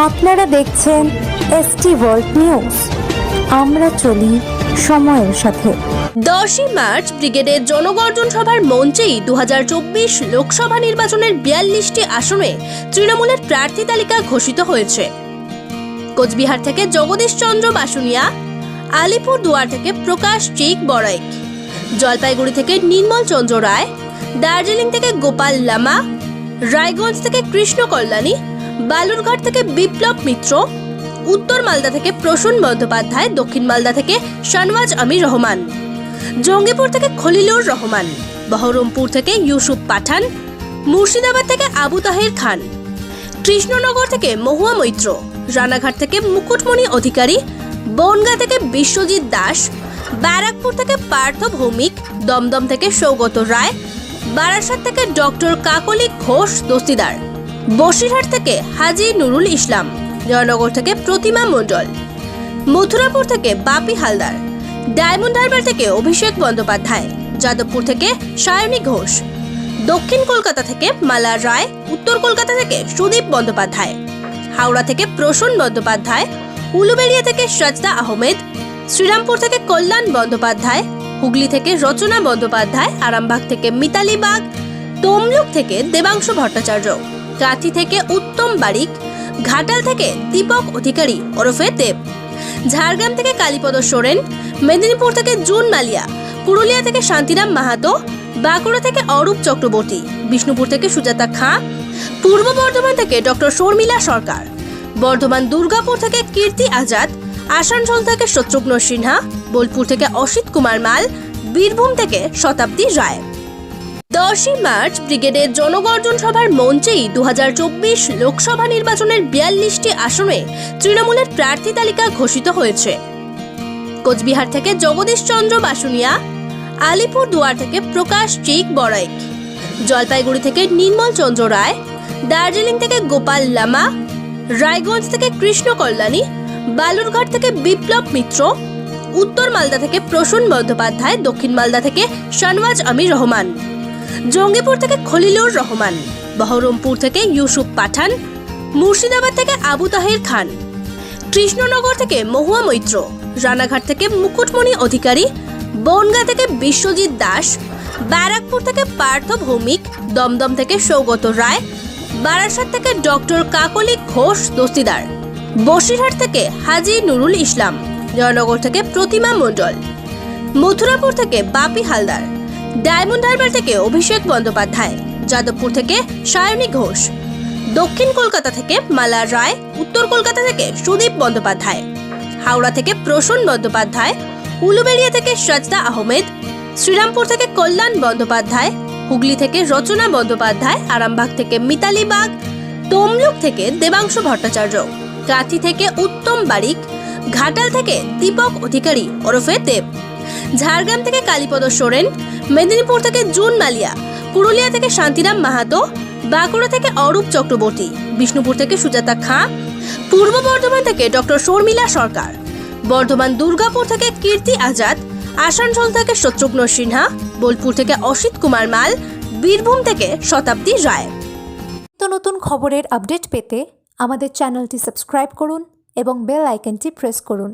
আপনারা দেখছেন ST world news. আমরা চলি সময়ের সাথে। 10ই মার্চ ব্রিগেডের জনগর্জন সভার মঞ্চেই 2024 লোকসভা নির্বাচনের 42টি আসনে তৃণমূলের প্রার্থী তালিকা ঘোষিত হয়েছে। কোচবিহার থেকে জগদীশ চন্দ্র বাসুনিয়া, আলিপুরদুয়ার থেকে প্রকাশ চেক বড়াইক, জলপাইগুড়ি থেকে নির্মল চন্দ্র রায়, দার্জিলিং থেকে গোপাল লামা, রায়গঞ্জ থেকে কৃষ্ণ কল্যাণী, বালুরঘাট থেকে বিপ্লব মিত্র, উত্তর মালদা থেকে প্রসূন বন্দ্যোপাধ্যায়, দক্ষিণ মালদা থেকে শানওয়াজ আমির রহমান, জঙ্গিপুর থেকে খলিলুর রহমান, বহরমপুর থেকে ইউসুফ পাঠান, মুর্শিদাবাদ থেকে আবু তাহের খান, কৃষ্ণনগর থেকে মহুয়া মৈত্র, রানাঘাট থেকে মুকুটমণি অধিকারী, বনগাঁ থেকে বিশ্বজিৎ দাস, ব্যারাকপুর থেকে পার্থ ভৌমিক, দমদম থেকে সৌগত রায়, বারাসাত থেকে ডক্টর কাকলি ঘোষ দস্তিদার, বসিরহাট থেকে হাজি নুরুল ইসলাম, জয়নগর থেকে প্রতিমা মণ্ডল, মথুরাপুর থেকে বাপি হালদার, ডায়মন্ড হারবার থেকে অভিষেক বন্দ্যোপাধ্যায়, যাদবপুর থেকে সায়নী ঘোষ, দক্ষিণ কলকাতা থেকে মালা রায়, উত্তর কলকাতা থেকে সুদীপ বন্দ্যোপাধ্যায়, হাওড়া থেকে প্রসূন বন্দ্যোপাধ্যায়, উলুবেড়িয়া থেকে সাজদা আহমেদ, শ্রীরামপুর থেকে কল্যাণ বন্দ্যোপাধ্যায়, হুগলি থেকে রচনা বন্দ্যোপাধ্যায়, আরামবাগ থেকে মিতালি বাগ, তমলুক থেকে দেবাংশু ভট্টাচার্য, কাঁথি থেকে উত্তম বারিক, ঘাটাল থেকে দীপক অধিকারী ওরফে দেব, ঝাড়গ্রাম থেকে কালীপদ সোরেন, মেদিনীপুর থেকে জুন মালিয়া, পুরুলিয়া থেকে শান্তিরাম মাহাতো, বাঁকুড়া থেকে অরূপ চক্রবর্তী, বিষ্ণুপুর থেকে সুজাতা খাঁ, পূর্ব বর্ধমান থেকে ডক্টর শর্মিলা সরকার, বর্ধমান দুর্গাপুর থেকে কীর্তি আজাদ, আসানসোল থেকে শত্রুঘ্ন সিনহা, বোলপুর থেকে অসিত কুমার মাল, বীরভূম থেকে শতাব্দী রায়। 10ই মার্চ ব্রিগেডের জনগর্জন সভার মঞ্চেই 2024 লোকসভা নির্বাচনের 42টি আসনে তৃণমূলের প্রার্থী তালিকা ঘোষিত হয়েছে। কোচবিহার থেকে জগদীশ চন্দ্র বাসুনিয়া, আলিপুরদুয়ার থেকে প্রকাশ চেক বড়াইক, জলপাইগুড়ি থেকে নির্মল চন্দ্র রায়, দার্জিলিং থেকে গোপাল লামা, রায়গঞ্জ থেকে কৃষ্ণ কল্যাণী, বালুরঘাট থেকে বিপ্লব মিত্র, উত্তর মালদা থেকে প্রসূন বন্দ্যোপাধ্যায়, দক্ষিণ মালদা থেকে শানওয়াজ আমির রহমান, জঙ্গিপুর থেকে খলিলুর রহমান, বহরমপুর থেকে ইউসুফ পাঠান, মুর্শিদাবাদ থেকে আবু তাহের খান, কৃষ্ণনগর থেকে মহুয়া মৈত্র, রানাঘাট থেকে মুকুটমণি অধিকারী, বনগাঁ থেকে বিশ্বজিৎ দাস, ব্যারাকপুর থেকে পার্থ ভৌমিক, দমদম থেকে সৌগত রায়, বারাসাত থেকে ডক্টর কাকলি ঘোষ দস্তিদার, বসিরহাট থেকে হাজি নুরুল ইসলাম, জয়নগর থেকে প্রতিমা মণ্ডল, মথুরাপুর থেকে বাপি হালদার, ডায়মন্ড হারবার থেকে অভিষেক বন্দ্যোপাধ্যায়, যাদবপুর থেকে সায়নী ঘোষ, দক্ষিণ কলকাতা থেকে মালা রায়, উত্তর কলকাতা থেকে সুদীপ বন্দ্যোপাধ্যায়, হাওড়া থেকে প্রসূন বন্দ্যোপাধ্যায়, উলুবেড়িয়া থেকে সাজদা আহমেদ, শ্রীরামপুর থেকে কল্যাণ বন্দ্যোপাধ্যায়, হুগলি থেকে রচনা বন্দ্যোপাধ্যায়, আরামবাগ থেকে মিতালি বাগ, তমলুক থেকে দেবাংশু ভট্টাচার্য, কাঁথি থেকে উত্তম বারিক, ঘাটাল থেকে দীপক অধিকারী ওরফে দেব, ঝাড়গ্রাম থেকে কালীপদ সোরেন, মেদিনীপুর থেকে জুন মালিয়া, পুরুলিয়া থেকে শান্তিরাম মাহাতো, বাঁকুড়া থেকে অরূপ চক্রবর্তী, বিষ্ণুপুর থেকে সুজাতা খাঁ, পূর্ব বর্ধমান থেকে ডক্টর শর্মিলা সরকার, বর্ধমান দুর্গাপুর থেকে কীর্তি আজাদ, আসানসোল থেকে শত্রুঘ্ন সিনহা, বোলপুর থেকে অসিত কুমার মাল, বীরভূম থেকে শতাব্দী রায়। নতুন খবরের আপডেট পেতে আমাদের চ্যানেলটি সাবস্ক্রাইব করুন এবং বেল আইকনটি প্রেস করুন।